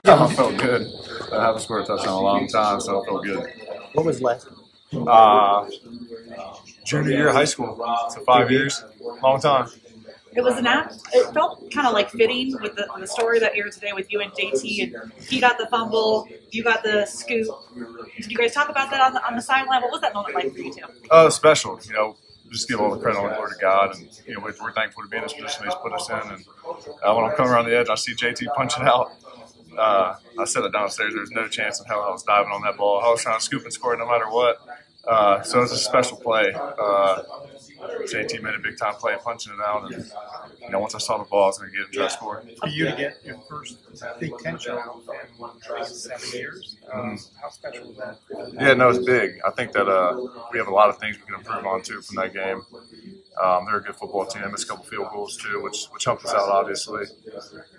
Oh, it felt good. I haven't scored a touchdown in a long time, so it felt good. What was last? Junior year of high school, so 5 years, long time. It was an act. It felt kind of like fitting with the story that aired today with you and JT, and he got the fumble, you got the scoop. Did you guys talk about that on the sideline? What was that moment like for you two? Special. Just give all the credit on the Lord of God, and we're thankful to be in this position He's put us in. And when I'm coming around the edge, I see JT punch it out. I said it downstairs. There's no chance in hell I was diving on that ball. I was trying to scoop and score no matter what. So it's a special play. JT made a big-time play punching it out, and once I saw the ball, I was going to get him to score. For you to get your first Big Ten shot in 7 years, how special was that? Yeah, no, it's big. I think that we have a lot of things we can improve on, too, from that game. They're a good football team. Missed a couple field goals, too, which helped us out, obviously.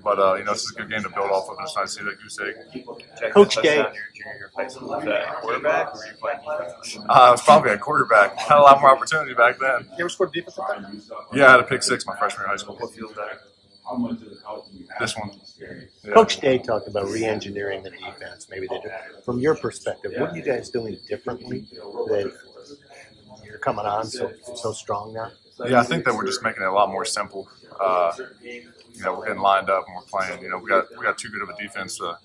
But, this is a good game to build off of. It's nice to see that goose egg. Coach Day. Your junior year of high school, was that a quarterback or were you playing defense? It was probably a quarterback. Had a lot more opportunity back then. You ever scored defense at that? Yeah, I had a pick six my freshman year of high school. What feels better? This one. Yeah. Coach Day talked about re-engineering the defense. Maybe they do. From your perspective, what are you guys doing differently that you're coming on so strong now? Yeah, I think that we're just making it a lot more simple. We're getting lined up and we're playing. We got too good of a defense to,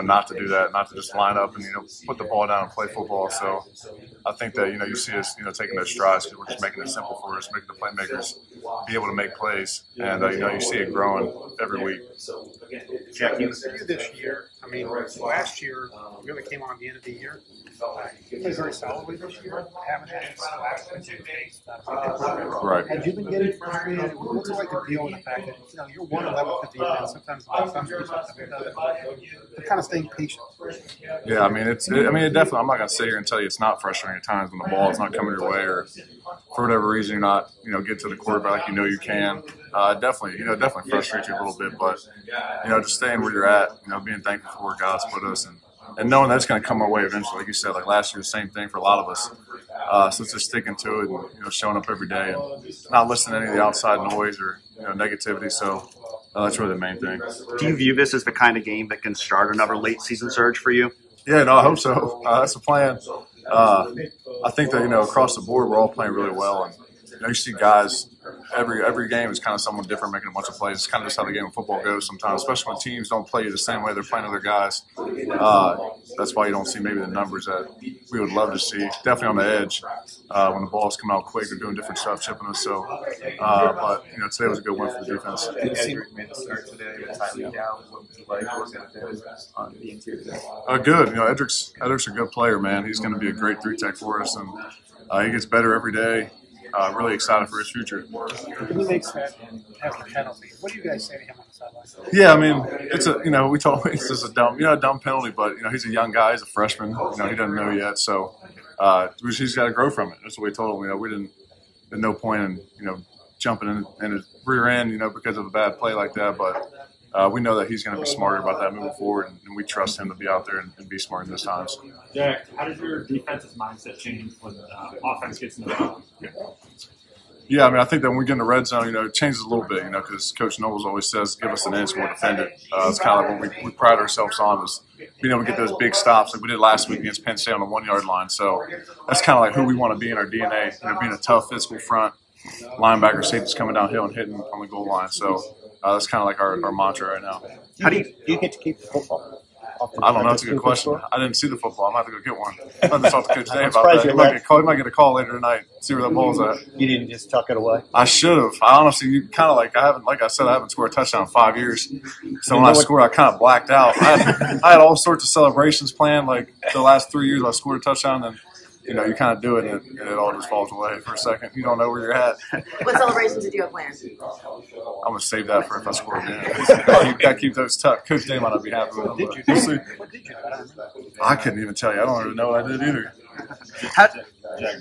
not to do that, not to just line up and put the ball down and play football. So I think that you see us taking those strides because we're just making it simple for us, making the playmakers be able to make plays, and you see it growing every week. Jack, you this year. I mean, last year you really came on at the end of the year. You played very solidly this year. Haven't had Right. Had you been getting frustrated? What's it like to deal with the fact that you're 1-11 with the defense? Sometimes you're kind of staying patient. Yeah, I mean, it definitely. I'm not gonna sit here and tell you it's not frustrating at times when the ball is not coming your way, or for whatever reason you're not, get to the quarterback like you can. Definitely frustrates you a little bit, but just staying where you're at, being thankful for where God's put us, and knowing that's going to come our way eventually. Like you said, like last year, the same thing for a lot of us. So it's just sticking to it and showing up every day and not listening to any of the outside noise or negativity. So that's really the main thing. Do you view this as the kind of game that can start another late season surge for you? Yeah, no, I hope so. That's the plan. I think that across the board we're all playing really well, and you see guys. Every game is kind of someone different making a bunch of plays. It's kind of just how the game of football goes sometimes, especially when teams don't play you the same way they're playing other guys. That's why you don't see maybe the numbers that we would love to see. Definitely on the edge when the balls come out quick, they're doing different stuff, chipping us. So, but today was a good win for the defense. Edric made the start today, tightly down. What was it like working on the interior? Good. Edric's a good player, man. He's going to be a great 3-tech for us, and he gets better every day. Really excited for his future. When he makes that and has the penalty, what do you guys say to him on the sideline? Yeah, I mean, it's we told him it's just a dumb penalty, but he's a young guy, he's a freshman, he doesn't know yet, so he's got to grow from it. That's what we told him. We didn't. There's no point in jumping in his rear end, because of a bad play like that, but. We know that he's going to be smarter about that moving forward, and we trust him to be out there and be smart in those times. Jack, how does your defensive mindset change when offense gets in the zone? Yeah, I mean, I think that when we get in the red zone, it changes a little bit, because Coach Nobles always says, give us an inch, we'll defend it. It's kind of like what we pride ourselves on is being able to get those big stops like we did last week against Penn State on the 1-yard line. So that's kind of like who we want to be in our DNA, being a tough physical front, linebacker, safeties coming downhill and hitting on the goal line. So that's kind of like our mantra right now. How do you get to keep the football? I don't know. That's a good question. I didn't see the football. I'm going to have to go get one. I'm going to talk to Coach Day about that. He might get a call later tonight, see where that ball's at. You didn't just tuck it away? I should have. I honestly kind of I haven't scored a touchdown in 5 years. So when I scored, I kind of blacked out. I had all sorts of celebrations planned. Like the last 3 years, I scored a touchdown, and you kind of do it, and it all just falls away for a second. You don't know where you're at. What celebrations did you have planned? I'm going to save that for if I score again. You've got to keep those tucked. Coach Day might not be happy with them. What did you do? I couldn't even tell you. I don't even know what I did either. Jack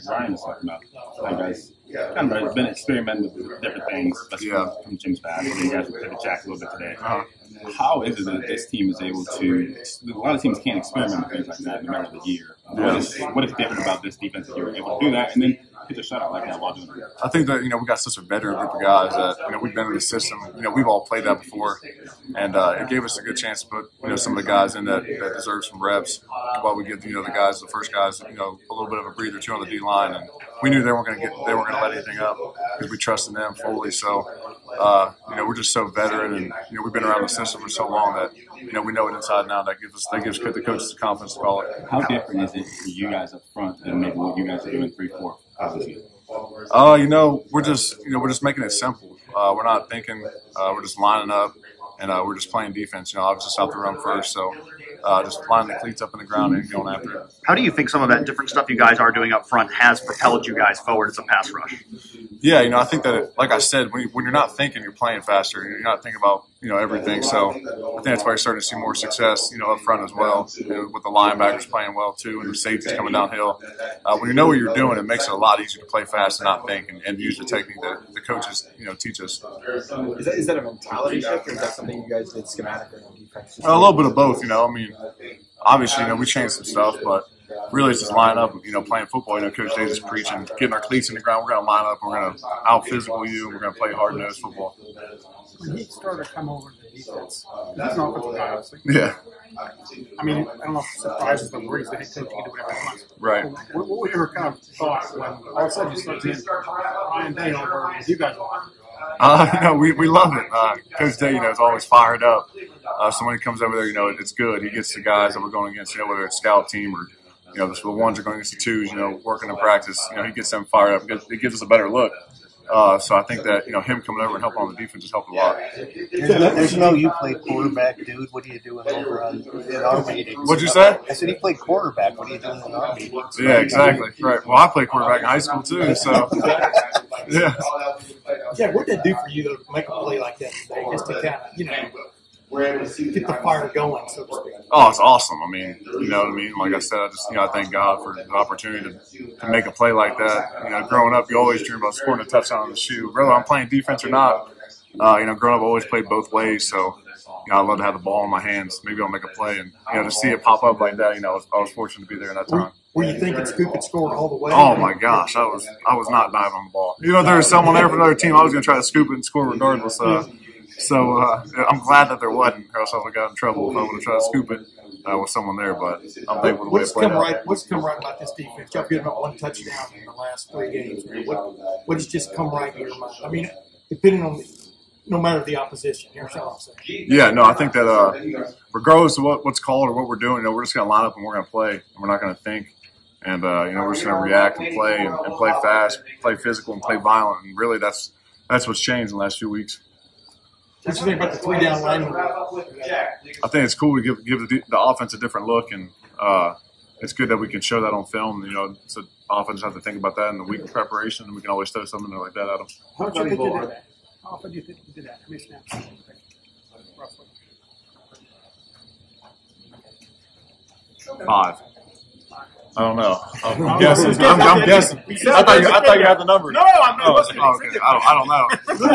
Ryan was talking about, guys kind of been experimenting with different things. That's from Jim's past. You guys will pivot Jack a little bit today. How is it that this team is able to? A lot of teams can't experiment with things like that in the middle of the year. What is different about this defense that you're able to do that? And then hit a shutout like that while doing it? I think that, we got such a veteran group of guys that, we've been in the system. We've all played that before. And it gave us a good chance to put, some of the guys in that deserve some reps while we get, the first guys, a little bit of a breather too on the D-line. And we knew they weren't going to let anything up because we trusted them fully. So, we're just so veteran and, we've been around the system for so long that, we know it inside and out. That gives the coaches the confidence to call it. How different is it for you guys up front than maybe what you guys are doing 3-4? We're just making it simple. We're not thinking. We're just lining up, and we're just playing defense. I was just out to run first, so just lining the cleats up in the ground and going after it. How do you think some of that different stuff you guys are doing up front has propelled you guys forward as a pass rush? Yeah, I think that, like I said, when you're not thinking, you're playing faster. You're not thinking about, everything. So I think that's why you're starting to see more success, up front as well, with the linebackers playing well too and the safeties coming downhill. When you know what you're doing, it makes it a lot easier to play fast and not think and use the technique that the coaches, teach us. Is that a mentality shift, or is that something you guys did schematically on defense? A little bit of both, Obviously, we changed some stuff, but really it's just line up, playing football. Coach Davis is preaching, getting our cleats in the ground. We're going to line up. We're going to out-physical you, and we're going to play hard-nosed football. When he started to come over to the defense, he's an offensive guy, obviously. Yeah. I don't know if it surprises the worries that he could do whatever he wants. Right. What would you ever kind of thought when all of a sudden you start seeing Ryan Day over with you guys on? We love it. Coach Day, is always fired up. So when he comes over there, it's good. He gets the guys that we're going against, whether it's scout team or, the ones are going against the twos, working in practice. He gets them fired up. It gives us a better look. So I think that, him coming over and helping on the defense has helped a lot. There's no you play quarterback, dude. What are you doing over in our meetings? What'd you say? I said he played quarterback. What are you doing in our meetings? Yeah, exactly. Right. Well, I played quarterback in high school too, so yeah. Yeah, what did that do for you though to make a play like that today? Just to kind of, get the fire going, so to speak. Oh, it's awesome. You know what I mean? Like I said, I thank God for the opportunity to make a play like that. Growing up, you always dream about scoring a touchdown on the shoe. Whether I'm playing defense or not, growing up, I always played both ways. So, I love to have the ball in my hands. Maybe I'll make a play. And, to see it pop up like that, I was fortunate to be there in that time. Were you thinking Scoop could score all the way? Oh, my gosh. I was not diving on the ball. If there was someone there from another team, I was going to try to scoop it and score regardless. So I'm glad that there wasn't, or else I would have got in trouble if I would have tried to scoop it with someone there. But I'm thankful the way it played out. What's come right about this defense? Y'all getting about one touchdown in the last 3 games. What has just come right in your mind? Depending on no matter the opposition. Here's what I'm saying. Yeah, no, I think that regardless of what's called or what we're doing, we're just going to line up and we're going to play. And we're not going to think. And, we're just going to react and play and play fast, play physical, and play violent. And really that's what's changed in the last few weeks. What do you think about the 3-down line? I think it's cool to give the offense a different look, and it's good that we can show that on film. So offense have to think about that in the week of preparation, and we can always throw something like that at them. How often do you think you did that? How often do you think you did that? How many snaps? Roughly. 5. I don't know. I'm guessing. I'm guessing. I thought you had the number. No, I'm not. Okay. I don't know.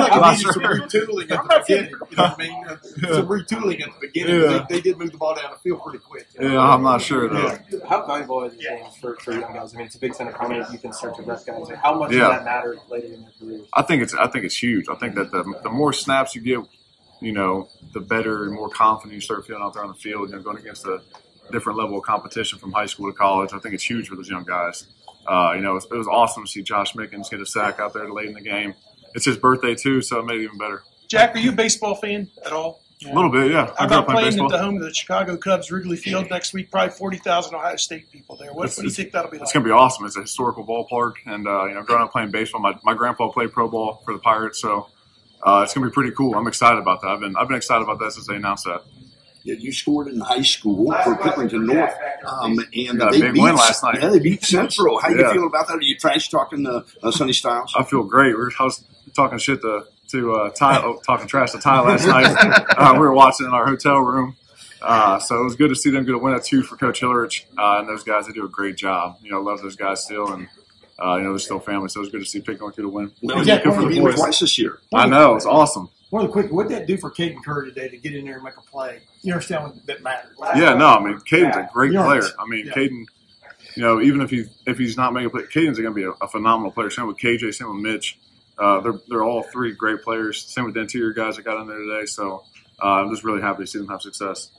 I'm not sure. sure. Some retooling at the beginning. You know what I mean? Some retooling at the beginning. Yeah. They did move the ball down the field pretty quick. Yeah, I'm not sure though. How valuable is it for young guys? It's a Big Ten opponent. You can start to rep guys. How much does that matter later in their careers? I think it's huge. I think that the more snaps you get, the better and more confident you start feeling out there on the field. Going against a different level of competition from high school to college. I think it's huge for those young guys. It was awesome to see Josh Mickens get a sack out there late in the game. It's his birthday too, so it made it even better. Jack, are you a baseball fan at all? A little bit, yeah. How about playing at the home of the Chicago Cubs, Wrigley Field next week? Probably 40,000 Ohio State people there. What do you think that'll be like? It's going to be awesome. It's a historical ballpark, and growing up playing baseball, my grandpa played pro ball for the Pirates, so it's going to be pretty cool. I'm excited about that. I've been excited about that since they announced that. Yeah, you scored in high school for Pickerington North, and they beat last night. Yeah, they beat Central. How you feel about that? Are you trash talking Sonny Styles? I feel great. I was talking shit to Ty, talking trash to Ty last night. We were watching in our hotel room, so it was good to see them get a win. That's huge for Coach Hillerich and those guys. They do a great job. Love those guys still, and they're still family. So it was good to see Pickerington get a win. Well, yeah, good for the boys twice this year. I know, it's awesome. One of the quick, what did that do for Caden Curry today to get in there and make a play? You understand what that matters? Yeah, no, Caden's a great player. Caden, even if he's not making a play, Caden's going to be a phenomenal player. Same with KJ, same with Mitch. They're all three great players. Same with the interior guys that got in there today. So I'm just really happy to see them have success.